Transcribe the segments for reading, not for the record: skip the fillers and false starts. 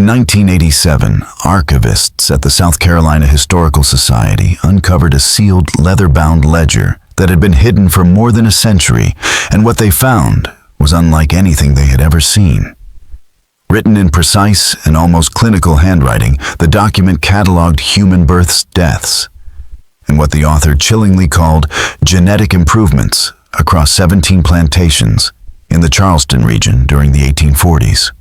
In 1987, archivists at the South Carolina Historical Society uncovered a sealed, leather-bound ledger that had been hidden for more than a century, and what they found was unlike anything they had ever seen. Written in precise and almost clinical handwriting, the document cataloged human births, deaths, and what the author chillingly called genetic improvements across 17 plantations in the Charleston region during the 1840s.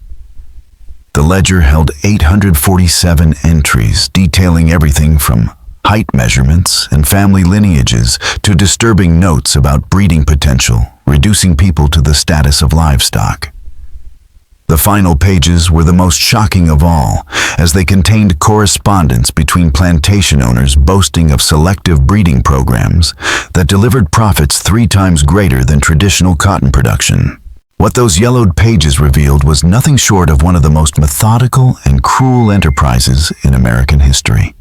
The ledger held 847 entries detailing everything from height measurements and family lineages to disturbing notes about breeding potential, reducing people to the status of livestock. The final pages were the most shocking of all, as they contained correspondence between plantation owners boasting of selective breeding programs that delivered profits 3 times greater than traditional cotton production. What those yellowed pages revealed was nothing short of one of the most methodical and cruel enterprises in American history.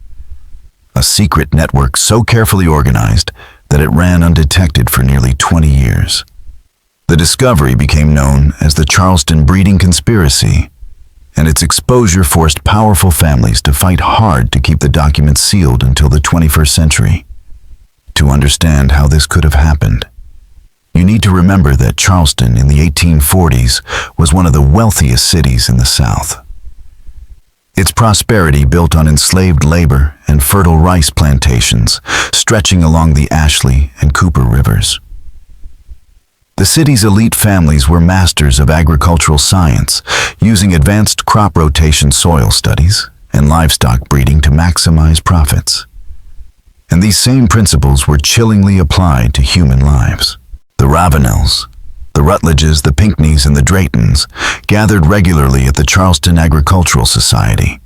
A secret network so carefully organized that it ran undetected for nearly 20 years. The discovery became known as the Charleston breeding conspiracy, and its exposure forced powerful families to fight hard to keep the documents sealed until the 21st century. To understand how this could have happened, you need to remember that Charleston in the 1840s was one of the wealthiest cities in the South. Its prosperity built on enslaved labor and fertile rice plantations stretching along the Ashley and Cooper rivers. The city's elite families were masters of agricultural science, using advanced crop rotation soil studies and livestock breeding to maximize profits. And these same principles were chillingly applied to human lives. The Ravenels, the Rutledges, the Pinckneys, and the Draytons gathered regularly at the Charleston Agricultural Society,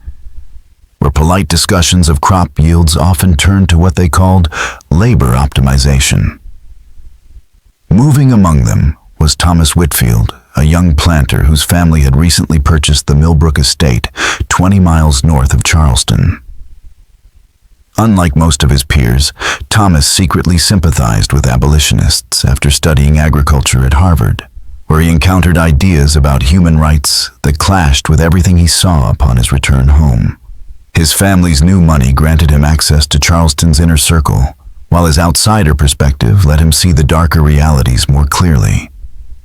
where polite discussions of crop yields often turned to what they called labor optimization. Moving among them was Thomas Whitfield, a young planter whose family had recently purchased the Millbrook estate 20 miles north of Charleston. Unlike most of his peers, Thomas secretly sympathized with abolitionists after studying agriculture at Harvard, where he encountered ideas about human rights that clashed with everything he saw upon his return home. His family's new money granted him access to Charleston's inner circle, while his outsider perspective let him see the darker realities more clearly.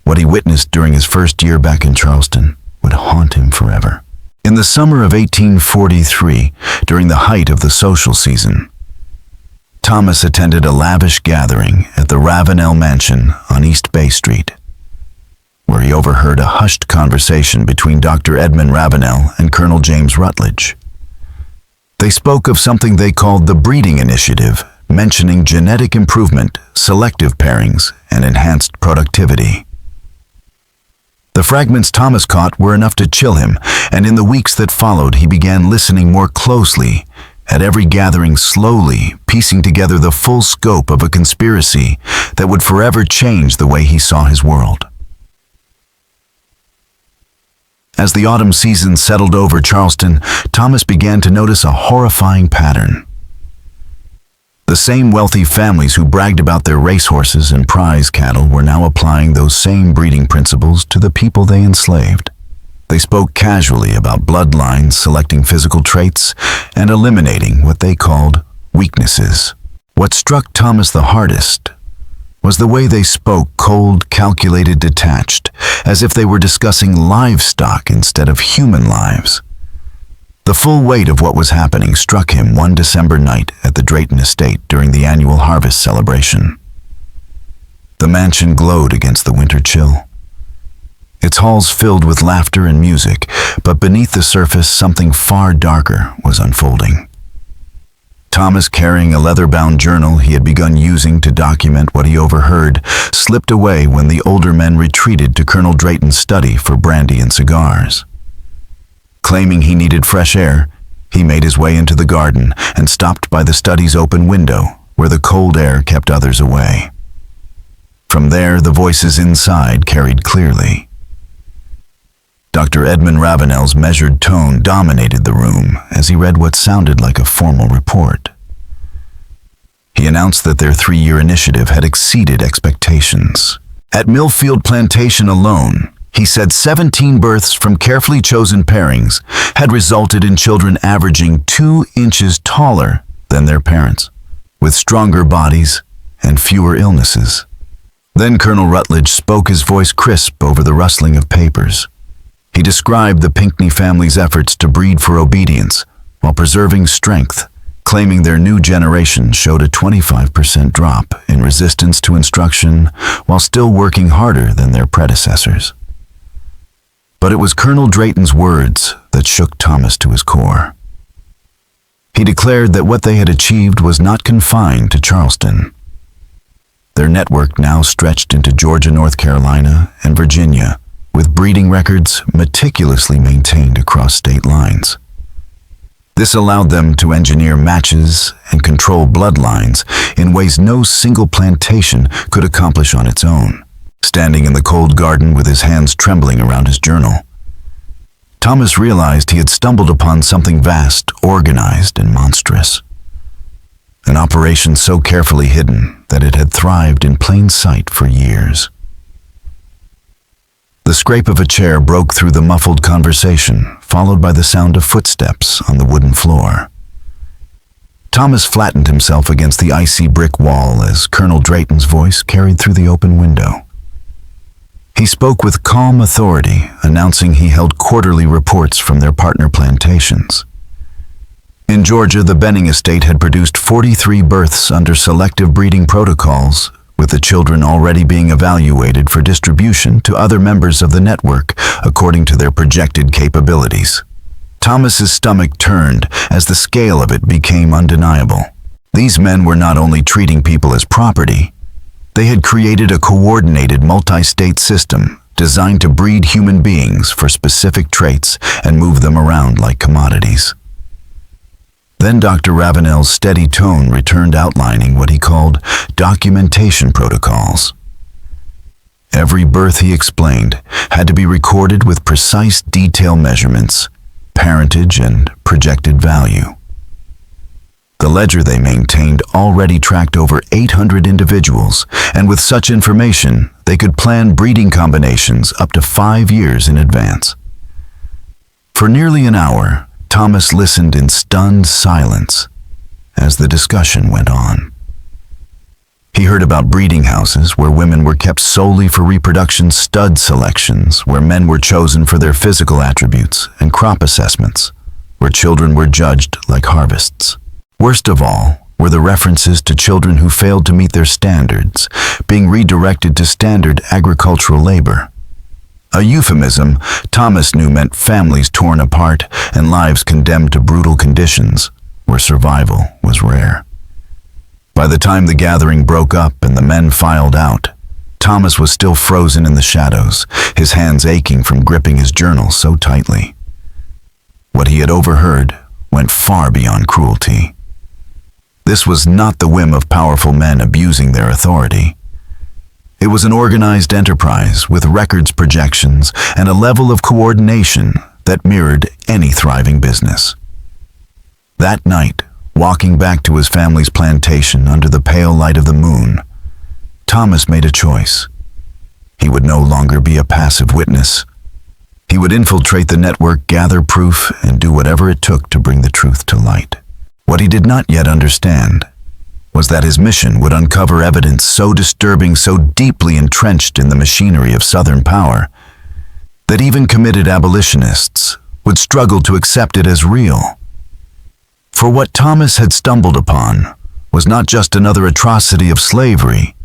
What he witnessed during his first year back in Charleston would haunt him forever. In the summer of 1843, during the height of the social season, Thomas attended a lavish gathering at the Ravenel Mansion on East Bay Street, where he overheard a hushed conversation between Dr. Edmund Ravenel and Colonel James Rutledge. They spoke of something they called the Breeding Initiative, mentioning genetic improvement, selective pairings, and enhanced productivity. The fragments Thomas caught were enough to chill him, and in the weeks that followed he began listening more closely, at every gathering slowly piecing together the full scope of a conspiracy that would forever change the way he saw his world. As the autumn season settled over Charleston, Thomas began to notice a horrifying pattern. The same wealthy families who bragged about their racehorses and prize cattle were now applying those same breeding principles to the people they enslaved. They spoke casually about bloodlines, selecting physical traits, and eliminating what they called weaknesses. What struck Thomas the hardest was the way they spoke, cold, calculated, detached, as if they were discussing livestock instead of human lives. The full weight of what was happening struck him one December night at the Drayton estate during the annual harvest celebration. The mansion glowed against the winter chill. Its halls filled with laughter and music, but beneath the surface something far darker was unfolding. Thomas, carrying a leather-bound journal he had begun using to document what he overheard, slipped away when the older men retreated to Colonel Drayton's study for brandy and cigars. Claiming he needed fresh air, he made his way into the garden and stopped by the study's open window, where the cold air kept others away. From there, the voices inside carried clearly. Dr. Edmund Ravenel's measured tone dominated the room as he read what sounded like a formal report. He announced that their 3-year initiative had exceeded expectations. At Millfield Plantation alone, He said 17 births from carefully chosen pairings had resulted in children averaging 2 inches taller than their parents, with stronger bodies and fewer illnesses. Then Colonel Rutledge spoke, his voice crisp over the rustling of papers. He described the Pinckney family's efforts to breed for obedience while preserving strength, claiming their new generation showed a 25% drop in resistance to instruction while still working harder than their predecessors. But it was Colonel Drayton's words that shook Thomas to his core. He declared that what they had achieved was not confined to Charleston. Their network now stretched into Georgia, North Carolina, and Virginia, with breeding records meticulously maintained across state lines. This allowed them to engineer matches and control bloodlines in ways no single plantation could accomplish on its own. Standing in the cold garden with his hands trembling around his journal, Thomas realized he had stumbled upon something vast, organized, and monstrous. An operation so carefully hidden that it had thrived in plain sight for years. The scrape of a chair broke through the muffled conversation, followed by the sound of footsteps on the wooden floor. Thomas flattened himself against the icy brick wall as Colonel Drayton's voice carried through the open window. He spoke with calm authority, announcing he held quarterly reports from their partner plantations. In Georgia, the Benning estate had produced 43 births under selective breeding protocols, with the children already being evaluated for distribution to other members of the network according to their projected capabilities. Thomas's stomach turned as the scale of it became undeniable. These men were not only treating people as property, they had created a coordinated multi-state system designed to breed human beings for specific traits and move them around like commodities. Then Dr. Ravenel's steady tone returned, outlining what he called documentation protocols. Every birth, he explained, had to be recorded with precise detail measurements, parentage, and projected value. The ledger they maintained already tracked over 800 individuals, and with such information, they could plan breeding combinations up to 5 years in advance. For nearly an hour, Thomas listened in stunned silence as the discussion went on. He heard about breeding houses where women were kept solely for reproduction, stud selections where men were chosen for their physical attributes, and crop assessments where children were judged like harvests. Worst of all were the references to children who failed to meet their standards being redirected to standard agricultural labor. A euphemism Thomas knew meant families torn apart and lives condemned to brutal conditions where survival was rare. By the time the gathering broke up and the men filed out, Thomas was still frozen in the shadows, his hands aching from gripping his journal so tightly. What he had overheard went far beyond cruelty. This was not the whim of powerful men abusing their authority. It was an organized enterprise with records, projections, and a level of coordination that mirrored any thriving business. That night, walking back to his family's plantation under the pale light of the moon, Thomas made a choice. He would no longer be a passive witness. He would infiltrate the network, gather proof, and do whatever it took to bring the truth to light. What he did not yet understand was that his mission would uncover evidence so disturbing, so deeply entrenched in the machinery of Southern power, that even committed abolitionists would struggle to accept it as real. For what Thomas had stumbled upon was not just another atrocity of slavery,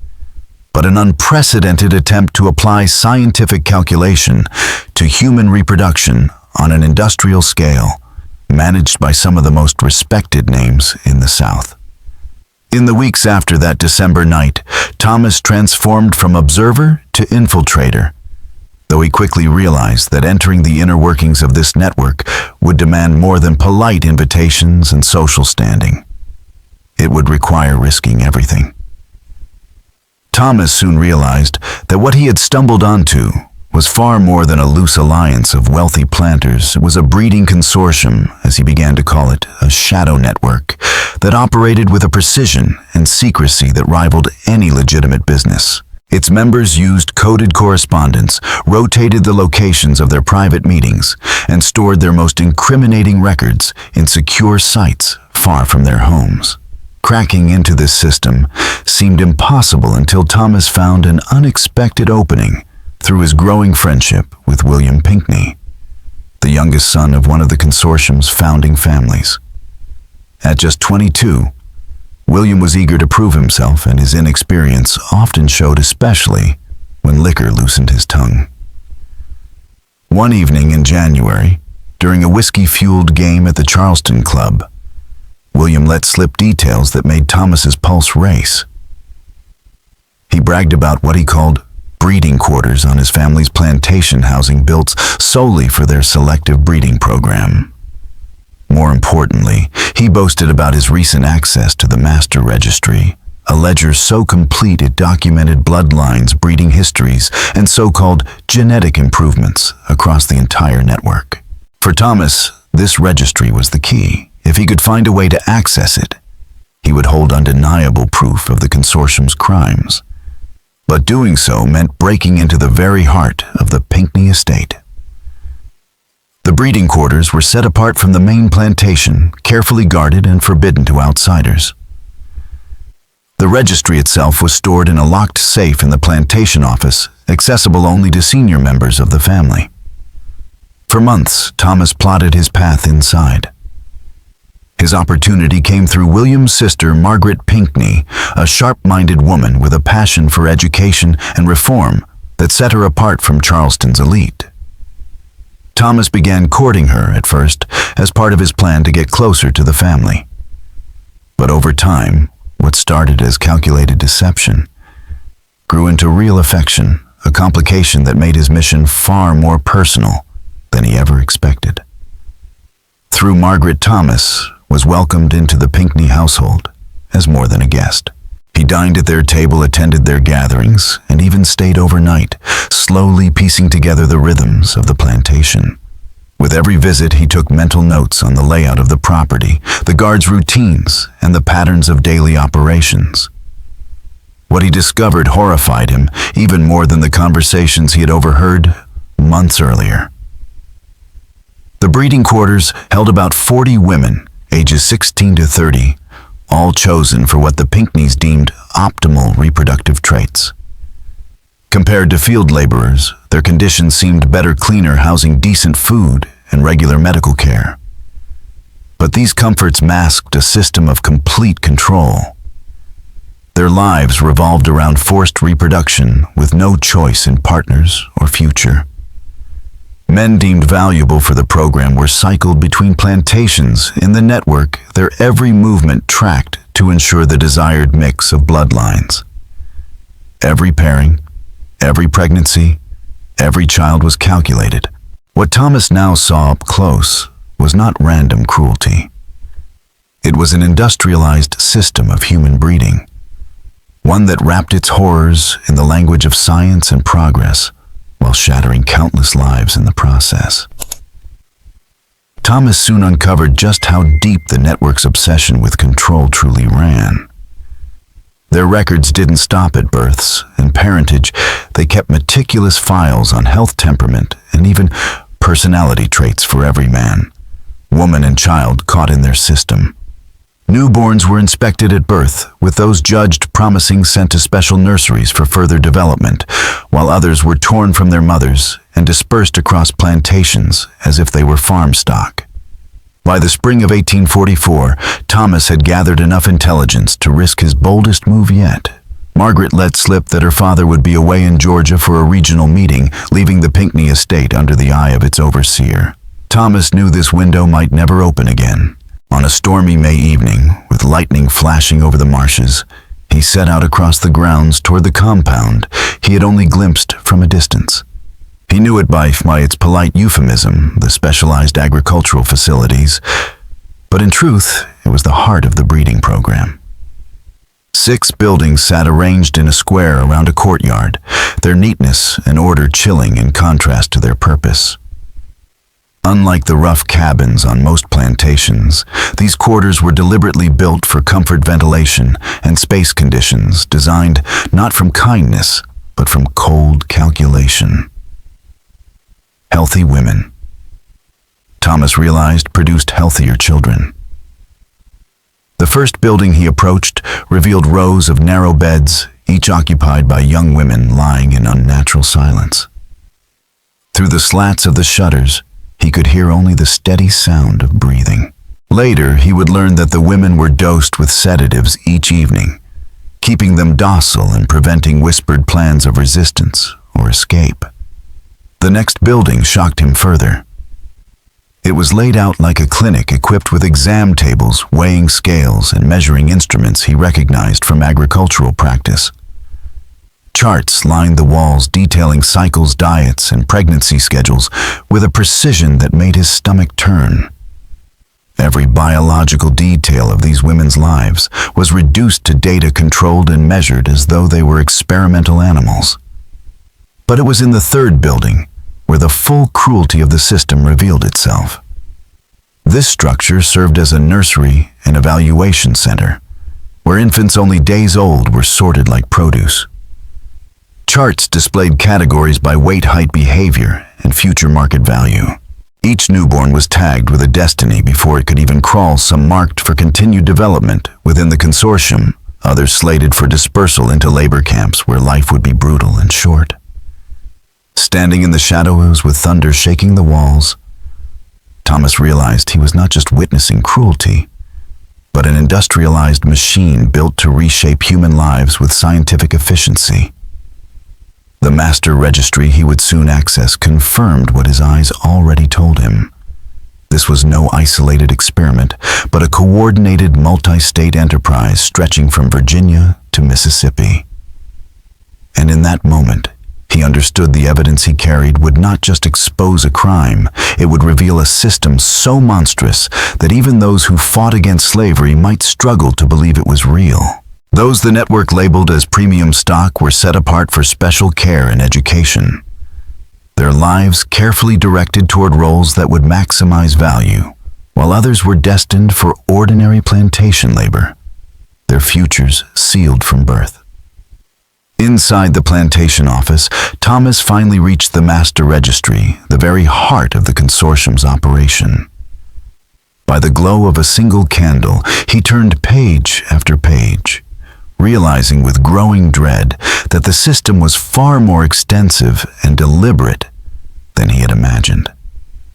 but an unprecedented attempt to apply scientific calculation to human reproduction on an industrial scale, managed by some of the most respected names in the South. In the weeks after that December night, Thomas transformed from observer to infiltrator, though he quickly realized that entering the inner workings of this network would demand more than polite invitations and social standing. It would require risking everything. Thomas soon realized that what he had stumbled onto was far more than a loose alliance of wealthy planters. It was a breeding consortium, as he began to call it, a shadow network that operated with a precision and secrecy that rivaled any legitimate business. Its members used coded correspondence, rotated the locations of their private meetings, and stored their most incriminating records in secure sites far from their homes. Cracking into this system seemed impossible until Thomas found an unexpected opening through his growing friendship with William Pinckney, the youngest son of one of the consortium's founding families. At just 22, William was eager to prove himself, and his inexperience often showed, especially when liquor loosened his tongue. One evening in January, during a whiskey-fueled game at the Charleston Club, William let slip details that made Thomas's pulse race. He bragged about what he called breeding quarters on his family's plantation housing built solely for their selective breeding program. More importantly, he boasted about his recent access to the master registry, a ledger so complete it documented bloodlines, breeding histories, and so-called genetic improvements across the entire network. For Thomas, this registry was the key. If he could find a way to access it, he would hold undeniable proof of the consortium's crimes. But doing so meant breaking into the very heart of the Pinckney estate. The breeding quarters were set apart from the main plantation, carefully guarded and forbidden to outsiders. The registry itself was stored in a locked safe in the plantation office, accessible only to senior members of the family. For months, Thomas plotted his path inside. His opportunity came through William's sister, Margaret Pinckney, a sharp-minded woman with a passion for education and reform that set her apart from Charleston's elite. Thomas began courting her at first as part of his plan to get closer to the family. But over time, what started as calculated deception grew into real affection, a complication that made his mission far more personal than he ever expected. Through Margaret, Thomas was welcomed into the Pinckney household as more than a guest. He dined at their table, attended their gatherings, and even stayed overnight, slowly piecing together the rhythms of the plantation. With every visit, he took mental notes on the layout of the property, the guards' routines, and the patterns of daily operations. What he discovered horrified him, even more than the conversations he had overheard months earlier. The breeding quarters held about 40 women, ages 16 to 30, all chosen for what the Pinckneys deemed optimal reproductive traits. Compared to field laborers, their conditions seemed better, cleaner, housing decent food and regular medical care. But these comforts masked a system of complete control. Their lives revolved around forced reproduction with no choice in partners or future. Men deemed valuable for the program were cycled between plantations in the network, their every movement tracked to ensure the desired mix of bloodlines. Every pairing, every pregnancy, every child was calculated. What Thomas now saw up close was not random cruelty. It was an industrialized system of human breeding, one that wrapped its horrors in the language of science and progress, while shattering countless lives in the process. Thomas soon uncovered just how deep the network's obsession with control truly ran. Their records didn't stop at births and parentage. They kept meticulous files on health, temperament, and even personality traits for every man, woman, and child caught in their system. Newborns were inspected at birth, with those judged promising sent to special nurseries for further development, while others were torn from their mothers and dispersed across plantations as if they were farm stock. By the spring of 1844, Thomas had gathered enough intelligence to risk his boldest move yet. Margaret let slip that her father would be away in Georgia for a regional meeting, leaving the Pinckney estate under the eye of its overseer. Thomas knew this window might never open again. On a stormy May evening, with lightning flashing over the marshes, he set out across the grounds toward the compound he had only glimpsed from a distance. He knew it by its polite euphemism, the specialized agricultural facilities, but in truth, it was the heart of the breeding program. 6 buildings sat arranged in a square around a courtyard, their neatness and order chilling in contrast to their purpose. Unlike the rough cabins on most plantations, these quarters were deliberately built for comfort, ventilation, and space conditions designed not from kindness, but from cold calculation. Healthy women, Thomas realized, produced healthier children. The first building he approached revealed rows of narrow beds, each occupied by young women lying in unnatural silence. Through the slats of the shutters, he could hear only the steady sound of breathing. Later, he would learn that the women were dosed with sedatives each evening, keeping them docile and preventing whispered plans of resistance or escape. The next building shocked him further. It was laid out like a clinic equipped with exam tables, weighing scales, and measuring instruments he recognized from agricultural practice. Charts lined the walls detailing cycles, diets, and pregnancy schedules with a precision that made his stomach turn. Every biological detail of these women's lives was reduced to data controlled and measured as though they were experimental animals. But it was in the third building where the full cruelty of the system revealed itself. This structure served as a nursery and evaluation center, where infants only days old were sorted like produce. Charts displayed categories by weight, height, behavior, and future market value. Each newborn was tagged with a destiny before it could even crawl, some marked for continued development within the consortium, others slated for dispersal into labor camps where life would be brutal and short. Standing in the shadows with thunder shaking the walls, Thomas realized he was not just witnessing cruelty, but an industrialized machine built to reshape human lives with scientific efficiency. The master registry he would soon access confirmed what his eyes already told him. This was no isolated experiment, but a coordinated multi-state enterprise stretching from Virginia to Mississippi. And in that moment, he understood the evidence he carried would not just expose a crime, it would reveal a system so monstrous that even those who fought against slavery might struggle to believe it was real. Those the network labeled as premium stock were set apart for special care and education, their lives carefully directed toward roles that would maximize value, while others were destined for ordinary plantation labor, their futures sealed from birth. Inside the plantation office, Thomas finally reached the master registry, the very heart of the consortium's operation. By the glow of a single candle, he turned page after page, realizing with growing dread that the system was far more extensive and deliberate than he had imagined.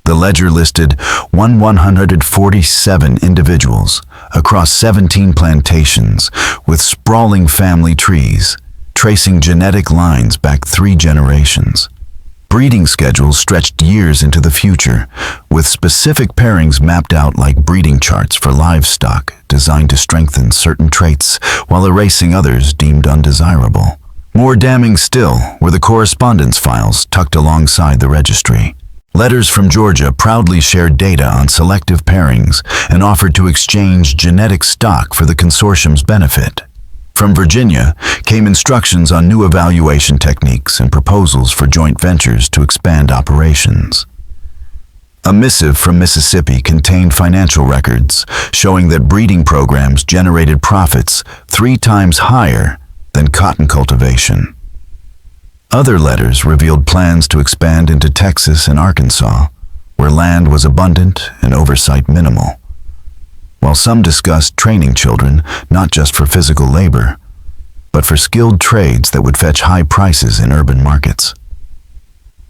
The ledger listed 147 individuals across 17 plantations with sprawling family trees, tracing genetic lines back 3 generations. Breeding schedules stretched years into the future, with specific pairings mapped out like breeding charts for livestock designed to strengthen certain traits while erasing others deemed undesirable. More damning still were the correspondence files tucked alongside the registry. Letters from Georgia proudly shared data on selective pairings and offered to exchange genetic stock for the consortium's benefit. From Virginia came instructions on new evaluation techniques and proposals for joint ventures to expand operations. A missive from Mississippi contained financial records showing that breeding programs generated profits 3 times higher than cotton cultivation. Other letters revealed plans to expand into Texas and Arkansas, where land was abundant and oversight minimal, while some discussed training children not just for physical labor, but for skilled trades that would fetch high prices in urban markets.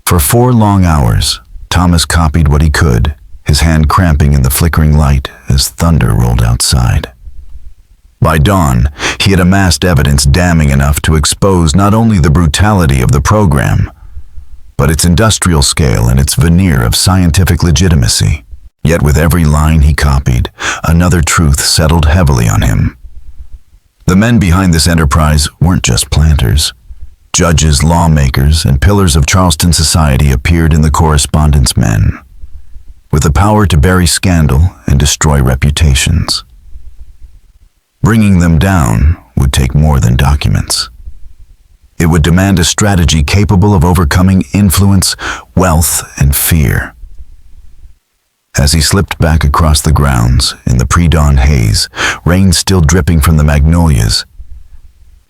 For 4 long hours, Thomas copied what he could, his hand cramping in the flickering light as thunder rolled outside. By dawn, he had amassed evidence damning enough to expose not only the brutality of the program, but its industrial scale and its veneer of scientific legitimacy. Yet with every line he copied, another truth settled heavily on him. The men behind this enterprise weren't just planters. Judges, lawmakers, and pillars of Charleston society appeared in the correspondence men, with the power to bury scandal and destroy reputations. Bringing them down would take more than documents. It would demand a strategy capable of overcoming influence, wealth, and fear. As he slipped back across the grounds in the pre-dawn haze, rain still dripping from the magnolias,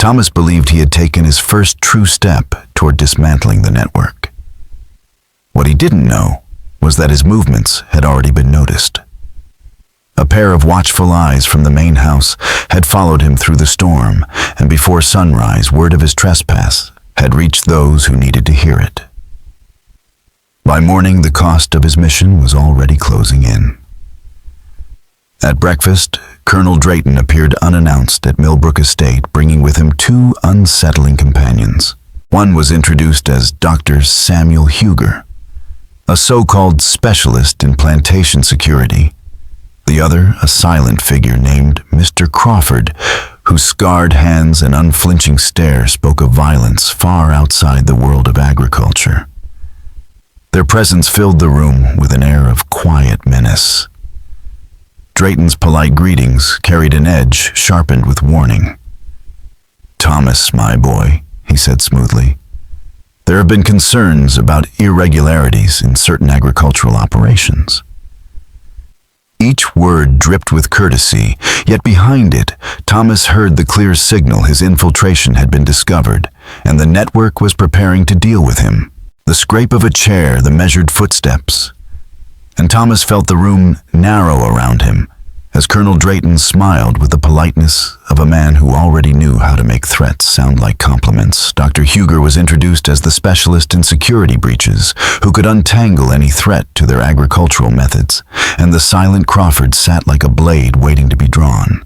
Thomas believed he had taken his first true step toward dismantling the network. What he didn't know was that his movements had already been noticed. A pair of watchful eyes from the main house had followed him through the storm, and before sunrise, word of his trespass had reached those who needed to hear it. By morning, the cost of his mission was already closing in. At breakfast, Colonel Drayton appeared unannounced at Millbrook Estate, bringing with him two unsettling companions. One was introduced as Dr. Samuel Huger, a so-called specialist in plantation security. The other, a silent figure named Mr. Crawford, whose scarred hands and unflinching stare spoke of violence far outside the world of agriculture. Their presence filled the room with an air of quiet menace. Drayton's polite greetings carried an edge sharpened with warning. "Thomas, my boy," he said smoothly, "there have been concerns about irregularities in certain agricultural operations." Each word dripped with courtesy, yet behind it, Thomas heard the clear signal his infiltration had been discovered, and the network was preparing to deal with him. The scrape of a chair, the measured footsteps, and Thomas felt the room narrow around him as Colonel Drayton smiled with the politeness of a man who already knew how to make threats sound like compliments. Dr. Huger was introduced as the specialist in security breaches who could untangle any threat to their agricultural methods, and the silent Crawford sat like a blade waiting to be drawn.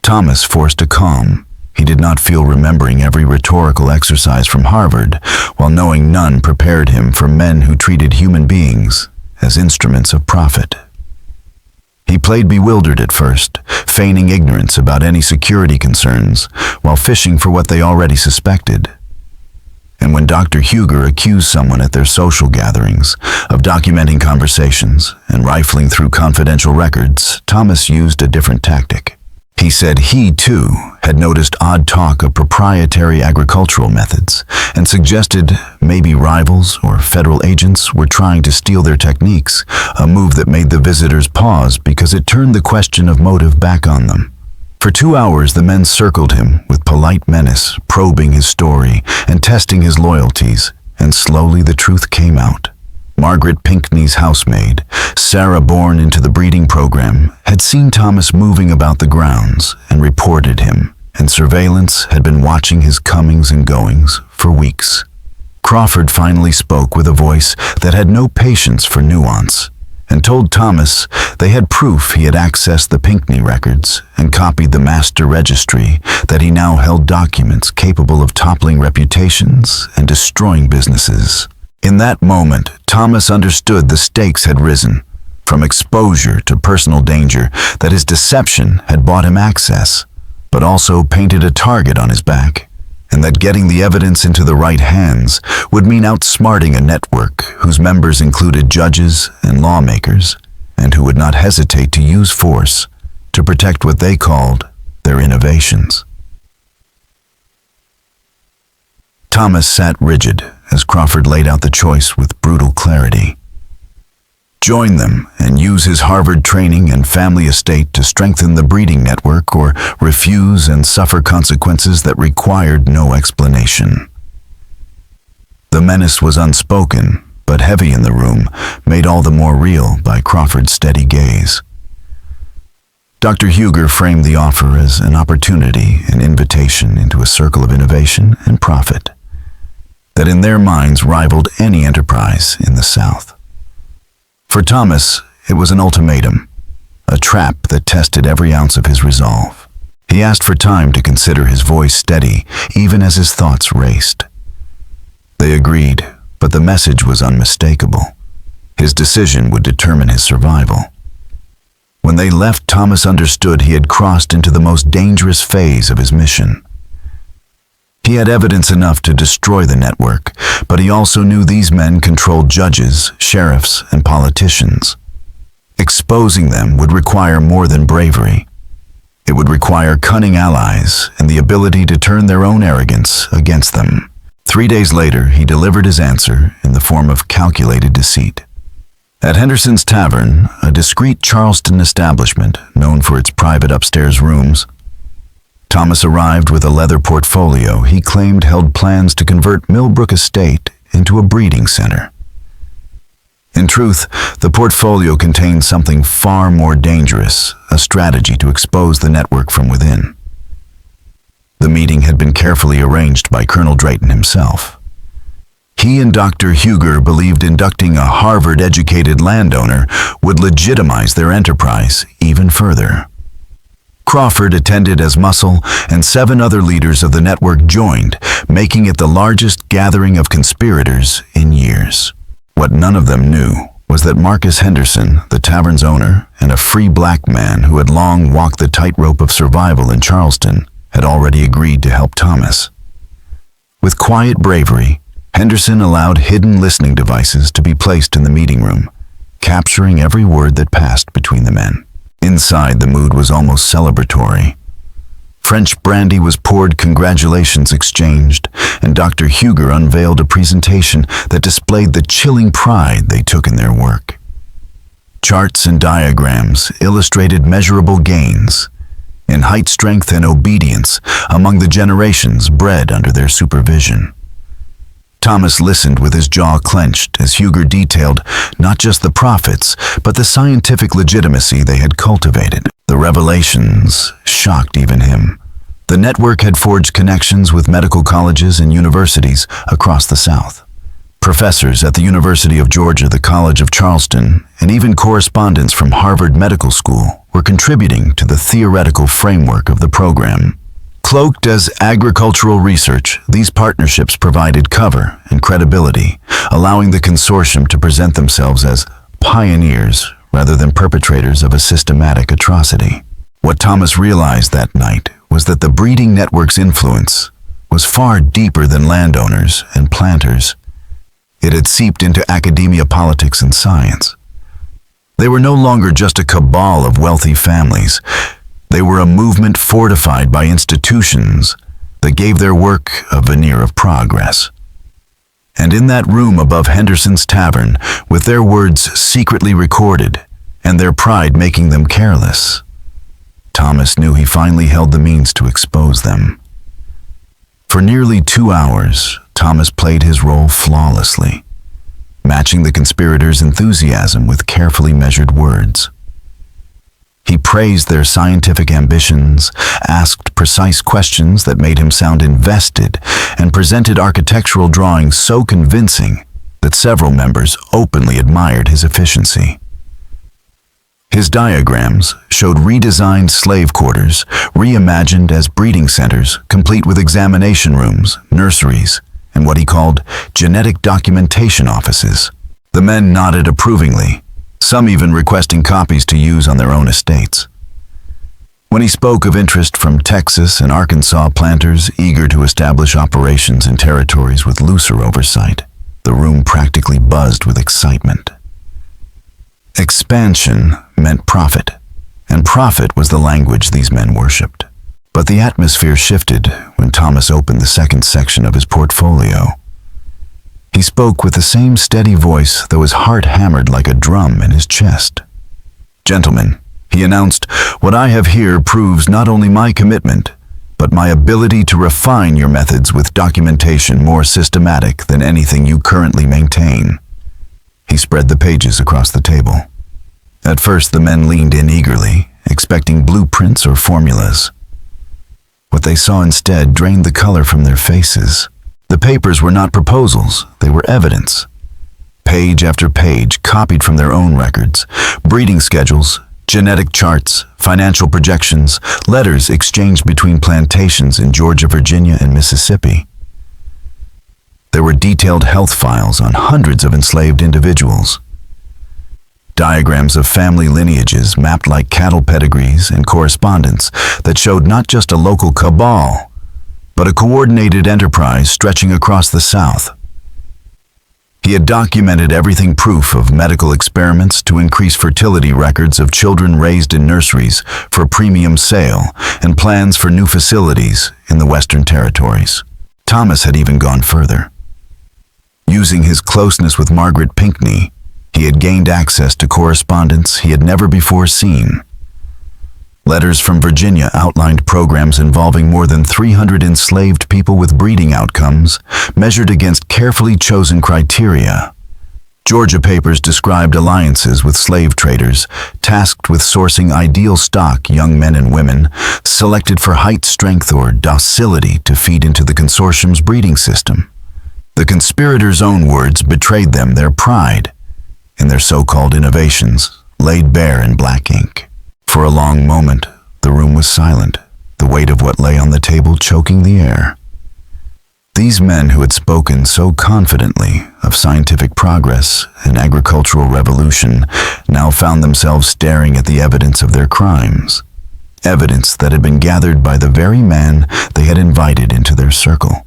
Thomas forced a calm. He did not feel remembering every rhetorical exercise from Harvard, while knowing none prepared him for men who treated human beings as instruments of profit. He played bewildered at first, feigning ignorance about any security concerns, while fishing for what they already suspected. And when Dr. Huger accused someone at their social gatherings of documenting conversations and rifling through confidential records, Thomas used a different tactic. He said he, too, had noticed odd talk of proprietary agricultural methods and suggested maybe rivals or federal agents were trying to steal their techniques, a move that made the visitors pause because it turned the question of motive back on them. For 2 hours, the men circled him with polite menace, probing his story and testing his loyalties, and slowly the truth came out. Margaret Pinckney's housemaid, Sarah, born into the breeding program, had seen Thomas moving about the grounds and reported him, and surveillance had been watching his comings and goings for weeks. Crawford finally spoke with a voice that had no patience for nuance, and told Thomas they had proof he had accessed the Pinckney records and copied the master registry, that he now held documents capable of toppling reputations and destroying businesses. In that moment, Thomas understood the stakes had risen, from exposure to personal danger, that his deception had bought him access, but also painted a target on his back, and that getting the evidence into the right hands would mean outsmarting a network whose members included judges and lawmakers, and who would not hesitate to use force to protect what they called their innovations. Thomas sat rigid as Crawford laid out the choice with brutal clarity. Join them and use his Harvard training and family estate to strengthen the breeding network, or refuse and suffer consequences that required no explanation. The menace was unspoken, but heavy in the room, made all the more real by Crawford's steady gaze. Dr. Huger framed the offer as an opportunity, an invitation into a circle of innovation and profit that in their minds rivaled any enterprise in the South. For Thomas, it was an ultimatum, a trap that tested every ounce of his resolve. He asked for time to consider, his voice steady, even as his thoughts raced. They agreed, but the message was unmistakable. His decision would determine his survival. When they left, Thomas understood he had crossed into the most dangerous phase of his mission. He had evidence enough to destroy the network, but he also knew these men controlled judges, sheriffs, and politicians. Exposing them would require more than bravery. It would require cunning allies and the ability to turn their own arrogance against them. 3 days later, he delivered his answer in the form of calculated deceit. At Henderson's Tavern, a discreet Charleston establishment known for its private upstairs rooms, Thomas arrived with a leather portfolio he claimed held plans to convert Millbrook Estate into a breeding center. In truth, the portfolio contained something far more dangerous, a strategy to expose the network from within. The meeting had been carefully arranged by Colonel Drayton himself. He and Dr. Huger believed inducting a Harvard-educated landowner would legitimize their enterprise even further. Crawford attended as muscle, and 7 other leaders of the network joined, making it the largest gathering of conspirators in years. What none of them knew was that Marcus Henderson, the tavern's owner, and a free black man who had long walked the tightrope of survival in Charleston, had already agreed to help Thomas. With quiet bravery, Henderson allowed hidden listening devices to be placed in the meeting room, capturing every word that passed between the men. Inside, the mood was almost celebratory. French brandy was poured, congratulations exchanged, and Dr. Huger unveiled a presentation that displayed the chilling pride they took in their work. Charts and diagrams illustrated measurable gains in height, strength, and obedience among the generations bred under their supervision. Thomas listened with his jaw clenched as Huger detailed not just the profits, but the scientific legitimacy they had cultivated. The revelations shocked even him. The network had forged connections with medical colleges and universities across the South. Professors at the University of Georgia, the College of Charleston, and even correspondents from Harvard Medical School were contributing to the theoretical framework of the program. Cloaked as agricultural research, these partnerships provided cover and credibility, allowing the consortium to present themselves as pioneers rather than perpetrators of a systematic atrocity. What Thomas realized that night was that the breeding network's influence was far deeper than landowners and planters. It had seeped into academia, politics, and science. They were no longer just a cabal of wealthy families. They were a movement fortified by institutions that gave their work a veneer of progress. And in that room above Henderson's tavern, with their words secretly recorded and their pride making them careless, Thomas knew he finally held the means to expose them. For nearly 2 hours, Thomas played his role flawlessly, matching the conspirators' enthusiasm with carefully measured words. He praised their scientific ambitions, asked precise questions that made him sound invested, and presented architectural drawings so convincing that several members openly admired his efficiency. His diagrams showed redesigned slave quarters, reimagined as breeding centers, complete with examination rooms, nurseries, and what he called genetic documentation offices. The men nodded approvingly, some even requesting copies to use on their own estates. When he spoke of interest from Texas and Arkansas planters eager to establish operations in territories with looser oversight, the room practically buzzed with excitement. Expansion meant profit, and profit was the language these men worshipped. But the atmosphere shifted when Thomas opened the second section of his portfolio. He spoke with the same steady voice, though his heart hammered like a drum in his chest. "Gentlemen," he announced, "what I have here proves not only my commitment, but my ability to refine your methods with documentation more systematic than anything you currently maintain." He spread the pages across the table. At first, the men leaned in eagerly, expecting blueprints or formulas. What they saw instead drained the color from their faces. The papers were not proposals, they were evidence. Page after page copied from their own records, breeding schedules, genetic charts, financial projections, letters exchanged between plantations in Georgia, Virginia, and Mississippi. There were detailed health files on hundreds of enslaved individuals. Diagrams of family lineages mapped like cattle pedigrees and correspondence that showed not just a local cabal, but a coordinated enterprise stretching across the South. He had documented everything, proof of medical experiments to increase fertility records of children raised in nurseries for premium sale, and plans for new facilities in the Western Territories. Thomas had even gone further. Using his closeness with Margaret Pinckney, he had gained access to correspondence he had never before seen. Letters from Virginia outlined programs involving more than 300 enslaved people with breeding outcomes, measured against carefully chosen criteria. Georgia papers described alliances with slave traders, tasked with sourcing ideal stock young men and women, selected for height, strength, or docility to feed into the consortium's breeding system. The conspirators' own words betrayed them their pride in their so-called innovations, laid bare in black ink. For a long moment, the room was silent, the weight of what lay on the table choking the air. These men who had spoken so confidently of scientific progress and agricultural revolution now found themselves staring at the evidence of their crimes, evidence that had been gathered by the very man they had invited into their circle.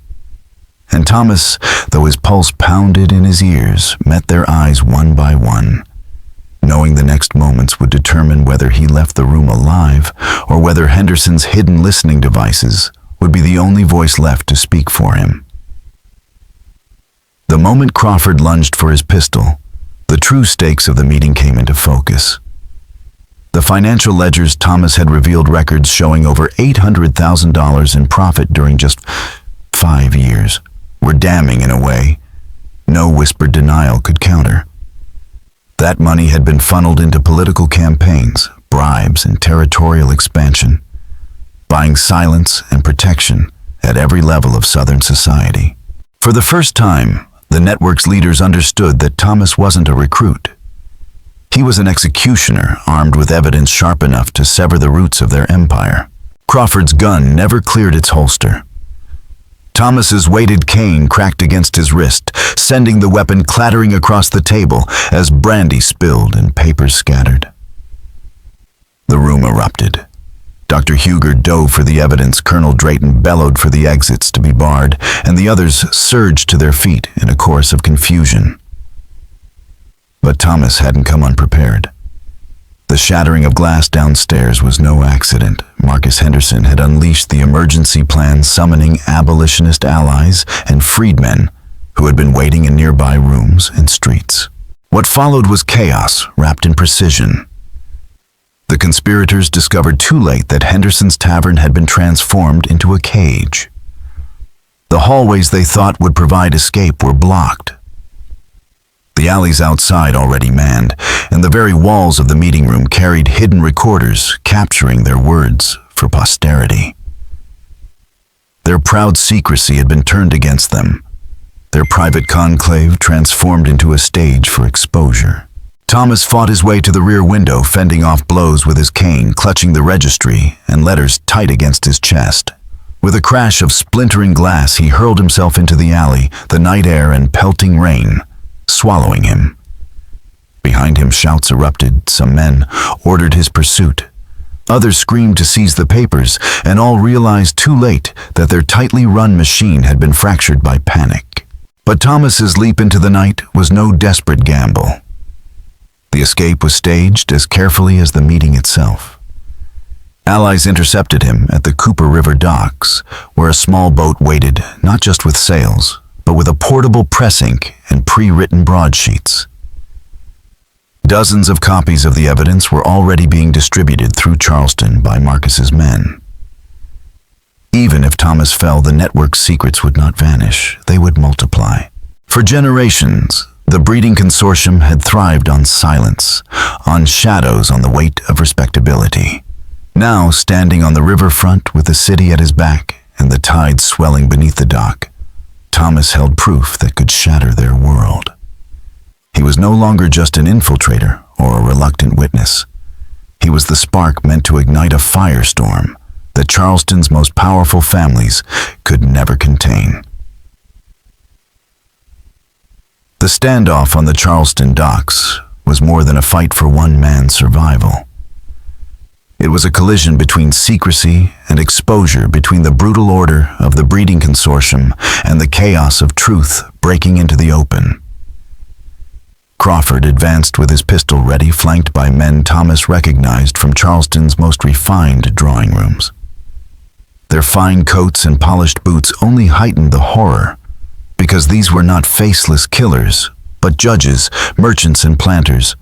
And Thomas, though his pulse pounded in his ears, met their eyes one by one, knowing the next moments would determine whether he left the room alive or whether Henderson's hidden listening devices would be the only voice left to speak for him. The moment Crawford lunged for his pistol, the true stakes of the meeting came into focus. The financial ledgers Thomas had revealed records showing over $800,000 in profit during just 5 years were damning in a way no whispered denial could counter. That money had been funneled into political campaigns, bribes, and territorial expansion, buying silence and protection at every level of Southern society. For the first time, the network's leaders understood that Thomas wasn't a recruit. He was an executioner armed with evidence sharp enough to sever the roots of their empire. Crawford's gun never cleared its holster. Thomas's weighted cane cracked against his wrist, sending the weapon clattering across the table as brandy spilled and papers scattered. The room erupted. Dr. Huger dove for the evidence, Colonel Drayton bellowed for the exits to be barred, and the others surged to their feet in a chorus of confusion. But Thomas hadn't come unprepared. The shattering of glass downstairs was no accident. Marcus Henderson had unleashed the emergency plan, summoning abolitionist allies and freedmen who had been waiting in nearby rooms and streets. What followed was chaos wrapped in precision. The conspirators discovered too late that Henderson's tavern had been transformed into a cage. The hallways they thought would provide escape were blocked. The alleys outside already manned, and the very walls of the meeting room carried hidden recorders capturing their words for posterity. Their proud secrecy had been turned against them, their private conclave transformed into a stage for exposure. Thomas fought his way to the rear window, fending off blows with his cane, clutching the registry and letters tight against his chest. With a crash of splintering glass, he hurled himself into the alley, the night air and pelting rain swallowing him. Behind him, shouts erupted. Some men ordered his pursuit. Others screamed to seize the papers, and all realized too late that their tightly run machine had been fractured by panic. But Thomas's leap into the night was no desperate gamble. The escape was staged as carefully as the meeting itself. Allies intercepted him at the Cooper River docks, where a small boat waited, not just with sails, but with a portable press ink and pre-written broadsheets. Dozens of copies of the evidence were already being distributed through Charleston by Marcus's men. Even if Thomas fell, the network's secrets would not vanish, they would multiply. For generations, the breeding consortium had thrived on silence, on shadows, on the weight of respectability. Now, standing on the riverfront with the city at his back and the tide swelling beneath the dock, Thomas held proof that could shatter their world. He was no longer just an infiltrator or a reluctant witness. He was the spark meant to ignite a firestorm that Charleston's most powerful families could never contain. The standoff on the Charleston docks was more than a fight for one man's survival. It was a collision between secrecy and exposure, between the brutal order of the breeding consortium and the chaos of truth breaking into the open. Crawford advanced with his pistol ready, flanked by men Thomas recognized from Charleston's most refined drawing rooms. Their fine coats and polished boots only heightened the horror, because these were not faceless killers, but judges, merchants, and planters,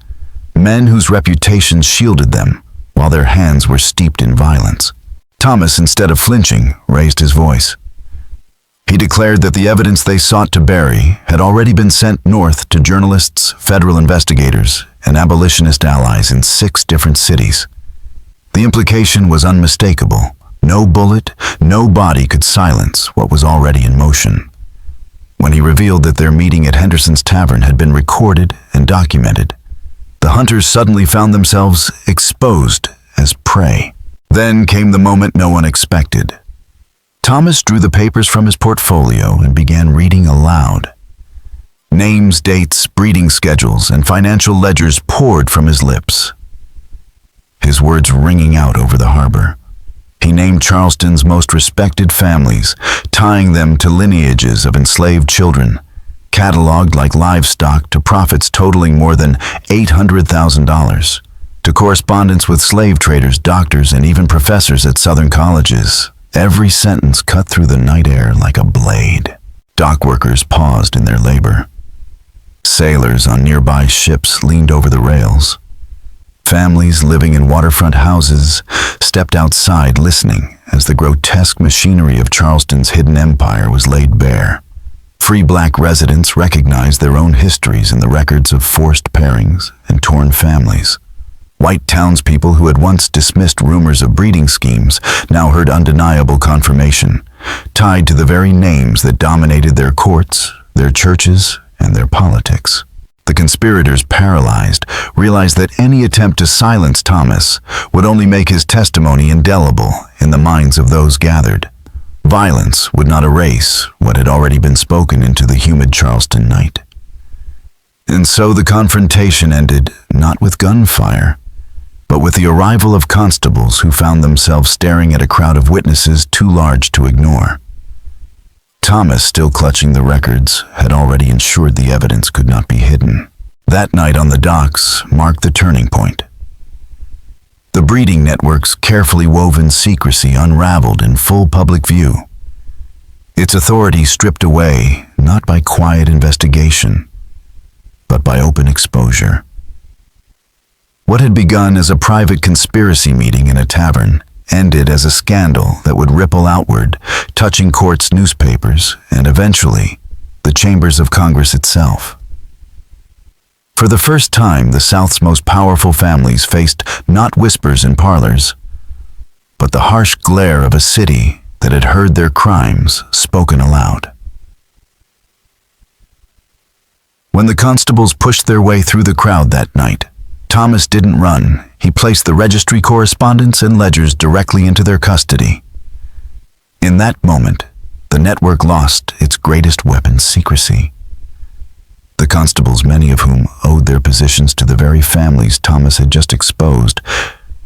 men whose reputations shielded them while their hands were steeped in violence. Thomas, instead of flinching, raised his voice. He declared that the evidence they sought to bury had already been sent north to journalists, federal investigators, and abolitionist allies in 6 different cities. The implication was unmistakable. No bullet, no body could silence what was already in motion. When he revealed that their meeting at Henderson's Tavern had been recorded and documented, the hunters suddenly found themselves exposed as prey. Then came the moment no one expected. Thomas drew the papers from his portfolio and began reading aloud. Names, dates, breeding schedules, and financial ledgers poured from his lips, his words ringing out over the harbor. He named Charleston's most respected families, tying them to lineages of enslaved children, cataloged like livestock to profits totaling more than $800,000, to correspondence with slave traders, doctors, and even professors at Southern colleges. Every sentence cut through the night air like a blade. Dock workers paused in their labor. Sailors on nearby ships leaned over the rails. Families living in waterfront houses stepped outside listening as the grotesque machinery of Charleston's hidden empire was laid bare. Free black residents recognized their own histories in the records of forced pairings and torn families. White townspeople who had once dismissed rumors of breeding schemes now heard undeniable confirmation, tied to the very names that dominated their courts, their churches, and their politics. The conspirators, paralyzed, realized that any attempt to silence Thomas would only make his testimony indelible in the minds of those gathered. Violence would not erase what had already been spoken into the humid Charleston night. And so the confrontation ended not with gunfire, but with the arrival of constables who found themselves staring at a crowd of witnesses too large to ignore. Thomas, still clutching the records, had already ensured the evidence could not be hidden. That night on the docks marked the turning point. The breeding network's carefully woven secrecy unraveled in full public view. Its authority stripped away, not by quiet investigation, but by open exposure. What had begun as a private conspiracy meeting in a tavern ended as a scandal that would ripple outward, touching courts, newspapers, and eventually the chambers of Congress itself. For the first time, the South's most powerful families faced not whispers in parlors, but the harsh glare of a city that had heard their crimes spoken aloud. When the constables pushed their way through the crowd that night, Thomas didn't run. He placed the registry correspondence and ledgers directly into their custody. In that moment, the network lost its greatest weapon, secrecy. The constables, many of whom owed their positions to the very families Thomas had just exposed,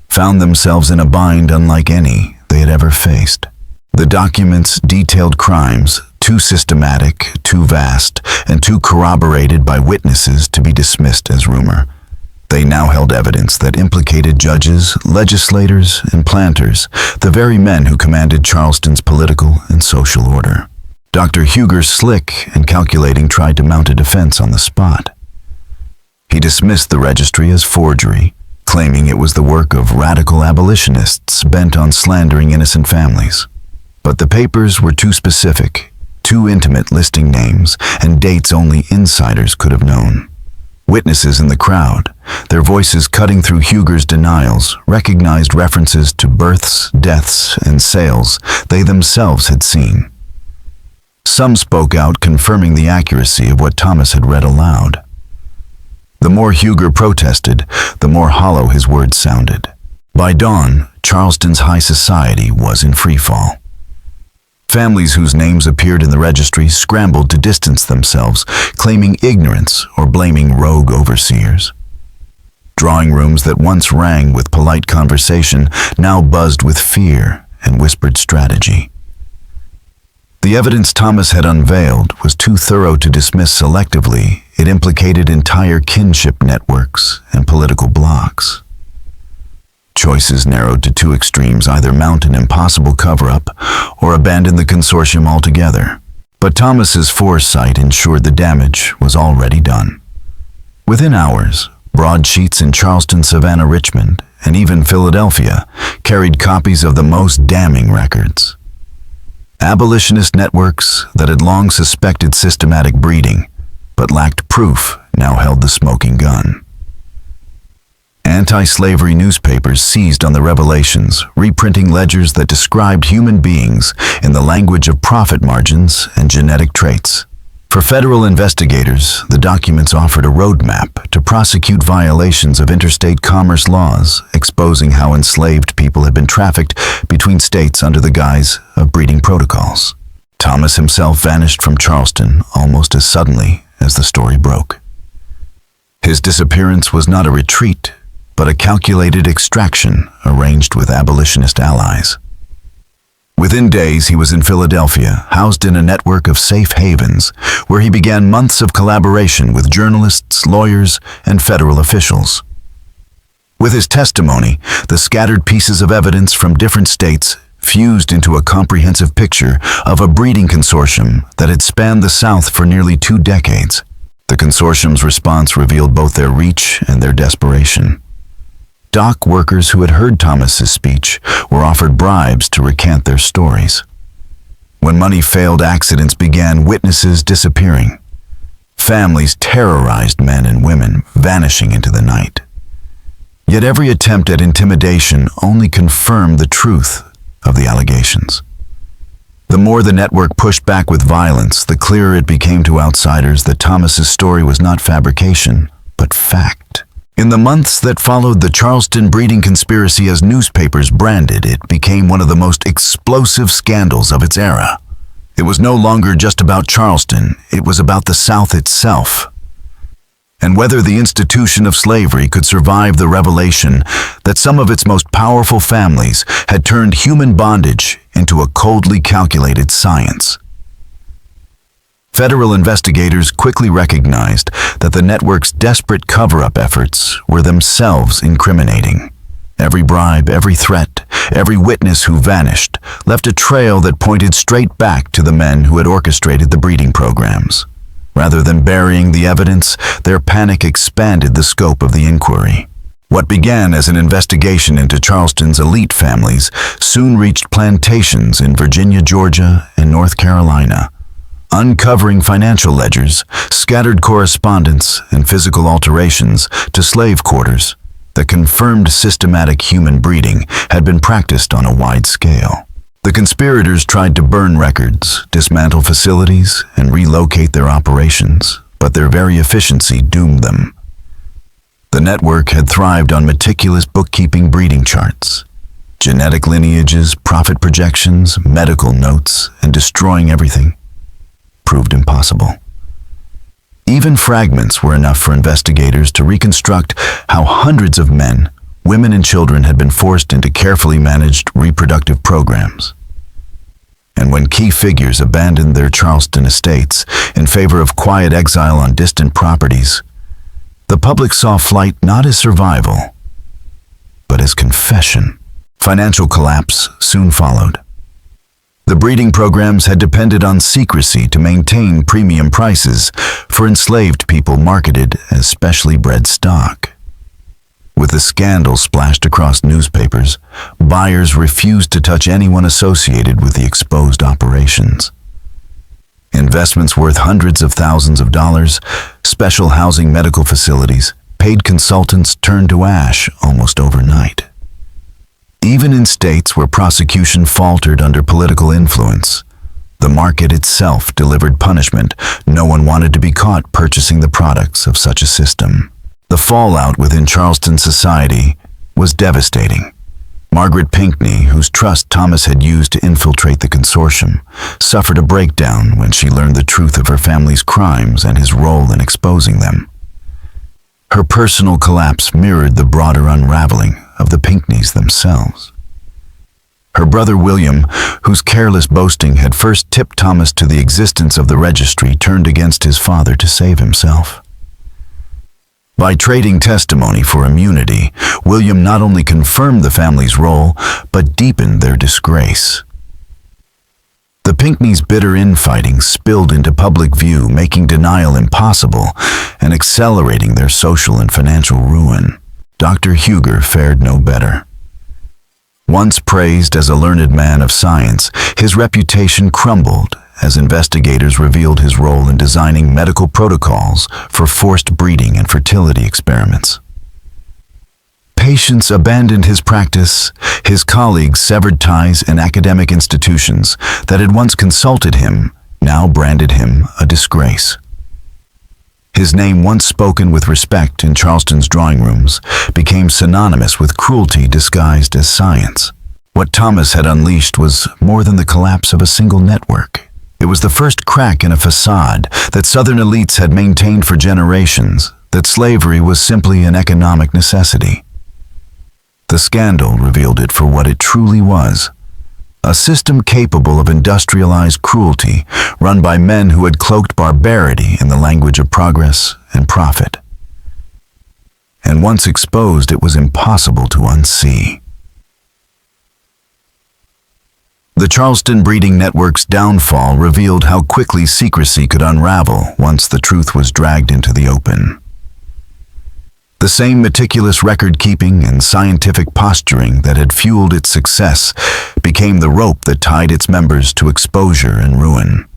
found themselves in a bind unlike any they had ever faced. The documents detailed crimes too systematic, too vast, and too corroborated by witnesses to be dismissed as rumor. They now held evidence that implicated judges, legislators, and planters, the very men who commanded Charleston's political and social order. Dr. Huger, slick and calculating, tried to mount a defense on the spot. He dismissed the registry as forgery, claiming it was the work of radical abolitionists bent on slandering innocent families. But the papers were too specific, too intimate, listing names and dates only insiders could have known. Witnesses in the crowd, their voices cutting through Huger's denials, recognized references to births, deaths, and sales they themselves had seen. Some spoke out, confirming the accuracy of what Thomas had read aloud. The more Huger protested, the more hollow his words sounded. By dawn, Charleston's high society was in freefall. Families whose names appeared in the registry scrambled to distance themselves, claiming ignorance or blaming rogue overseers. Drawing rooms that once rang with polite conversation now buzzed with fear and whispered strategy. The evidence Thomas had unveiled was too thorough to dismiss selectively. It implicated entire kinship networks and political blocs. Choices narrowed to two extremes: either mount an impossible cover-up or abandon the consortium altogether. But Thomas's foresight ensured the damage was already done. Within hours, broadsheets in Charleston, Savannah, Richmond, and even Philadelphia carried copies of the most damning records. Abolitionist networks that had long suspected systematic breeding, but lacked proof, now held the smoking gun. Anti-slavery newspapers seized on the revelations, reprinting ledgers that described human beings in the language of profit margins and genetic traits. For federal investigators, the documents offered a roadmap to prosecute violations of interstate commerce laws, exposing how enslaved people had been trafficked between states under the guise of breeding protocols. Thomas himself vanished from Charleston almost as suddenly as the story broke. His disappearance was not a retreat, but a calculated extraction arranged with abolitionist allies. Within days, he was in Philadelphia, housed in a network of safe havens, where he began months of collaboration with journalists, lawyers, and federal officials. With his testimony, the scattered pieces of evidence from different states fused into a comprehensive picture of a breeding consortium that had spanned the South for nearly 2 decades. The consortium's response revealed both their reach and their desperation. Dock workers who had heard Thomas's speech were offered bribes to recant their stories. When money failed, accidents began, witnesses disappearing. Families terrorized men and women, vanishing into the night. Yet every attempt at intimidation only confirmed the truth of the allegations. The more the network pushed back with violence, the clearer it became to outsiders that Thomas's story was not fabrication, but fact. In the months that followed the Charleston breeding conspiracy, as newspapers branded it, became one of the most explosive scandals of its era. It was no longer just about Charleston, it was about the South itself. And whether the institution of slavery could survive the revelation that some of its most powerful families had turned human bondage into a coldly calculated science. Federal investigators quickly recognized that the network's desperate cover-up efforts were themselves incriminating. Every bribe, every threat, every witness who vanished left a trail that pointed straight back to the men who had orchestrated the breeding programs. Rather than burying the evidence, their panic expanded the scope of the inquiry. What began as an investigation into Charleston's elite families soon reached plantations in Virginia, Georgia, and North Carolina. Uncovering financial ledgers, scattered correspondence, and physical alterations to slave quarters that confirmed systematic human breeding had been practiced on a wide scale. The conspirators tried to burn records, dismantle facilities, and relocate their operations, but their very efficiency doomed them. The network had thrived on meticulous bookkeeping, breeding charts, genetic lineages, profit projections, medical notes, and destroying everything proved impossible. Even fragments were enough for investigators to reconstruct how hundreds of men, women, and children had been forced into carefully managed reproductive programs. And when key figures abandoned their Charleston estates in favor of quiet exile on distant properties, the public saw flight not as survival, but as confession. Financial collapse soon followed. The breeding programs had depended on secrecy to maintain premium prices for enslaved people marketed as specially bred stock. With the scandal splashed across newspapers, buyers refused to touch anyone associated with the exposed operations. Investments worth hundreds of thousands of dollars, special housing, medical facilities, paid consultants turned to ash almost overnight. Even in states where prosecution faltered under political influence, the market itself delivered punishment. No one wanted to be caught purchasing the products of such a system. The fallout within Charleston society was devastating. Margaret Pinckney, whose trust Thomas had used to infiltrate the consortium, suffered a breakdown when she learned the truth of her family's crimes and his role in exposing them. Her personal collapse mirrored the broader unraveling of the Pinckneys themselves. Her brother William, whose careless boasting had first tipped Thomas to the existence of the registry, turned against his father to save himself. By trading testimony for immunity, William not only confirmed the family's role, but deepened their disgrace. The Pinckneys' bitter infighting spilled into public view, making denial impossible and accelerating their social and financial ruin. Dr. Huger fared no better. Once praised as a learned man of science, his reputation crumbled as investigators revealed his role in designing medical protocols for forced breeding and fertility experiments. Patients abandoned his practice, his colleagues severed ties, and academic institutions that had once consulted him now branded him a disgrace. His name, once spoken with respect in Charleston's drawing rooms, became synonymous with cruelty disguised as science. What Thomas had unleashed was more than the collapse of a single network. It was the first crack in a facade that Southern elites had maintained for generations, that slavery was simply an economic necessity. The scandal revealed it for what it truly was: a system capable of industrialized cruelty run by men who had cloaked barbarity in the language of progress and profit. And once exposed, it was impossible to unsee. The Charleston breeding network's downfall revealed how quickly secrecy could unravel once the truth was dragged into the open. The same meticulous record-keeping and scientific posturing that had fueled its success became the rope that tied its members to exposure and ruin.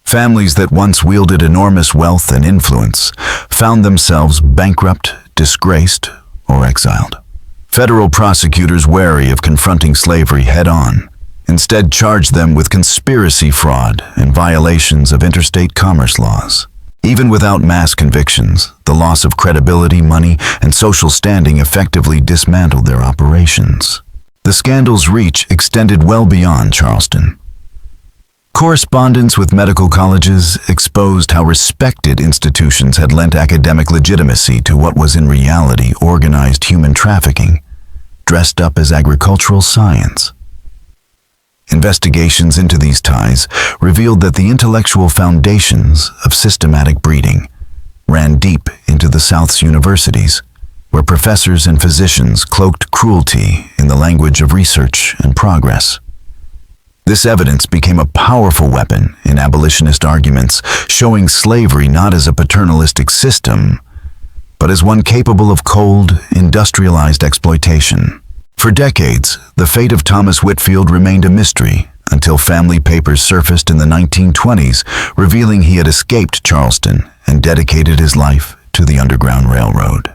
Families that once wielded enormous wealth and influence found themselves bankrupt, disgraced, or exiled. Federal prosecutors, wary of confronting slavery head-on, instead charged them with conspiracy, fraud, and violations of interstate commerce laws. Even without mass convictions, the loss of credibility, money, and social standing effectively dismantled their operations. The scandal's reach extended well beyond Charleston. Correspondence with medical colleges exposed how respected institutions had lent academic legitimacy to what was in reality organized human trafficking, dressed up as agricultural science. Investigations into these ties revealed that the intellectual foundations of systematic breeding ran deep into the South's universities, where professors and physicians cloaked cruelty in the language of research and progress. This evidence became a powerful weapon in abolitionist arguments, showing slavery not as a paternalistic system, but as one capable of cold, industrialized exploitation. For decades, the fate of Thomas Whitfield remained a mystery until family papers surfaced in the 1920s, revealing he had escaped Charleston and dedicated his life to the Underground Railroad.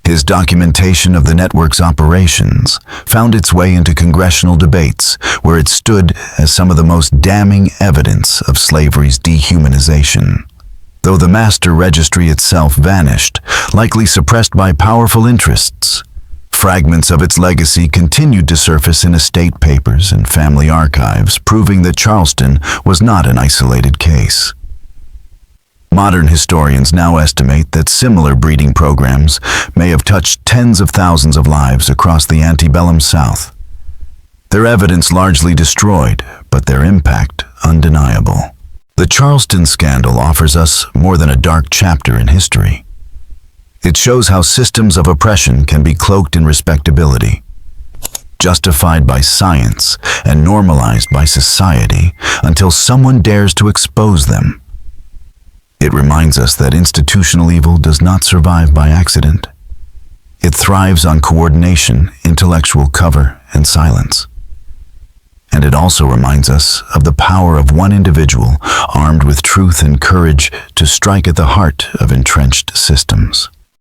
His documentation of the network's operations found its way into congressional debates, where it stood as some of the most damning evidence of slavery's dehumanization. Though the master registry itself vanished, likely suppressed by powerful interests, fragments of its legacy continued to surface in estate papers and family archives, proving that Charleston was not an isolated case. Modern historians now estimate that similar breeding programs may have touched tens of thousands of lives across the antebellum South. Their evidence largely destroyed, but their impact undeniable. The Charleston scandal offers us more than a dark chapter in history. It shows how systems of oppression can be cloaked in respectability, justified by science, and normalized by society until someone dares to expose them. It reminds us that institutional evil does not survive by accident. It thrives on coordination, intellectual cover, and silence. And it also reminds us of the power of one individual armed with truth and courage to strike at the heart of entrenched systems.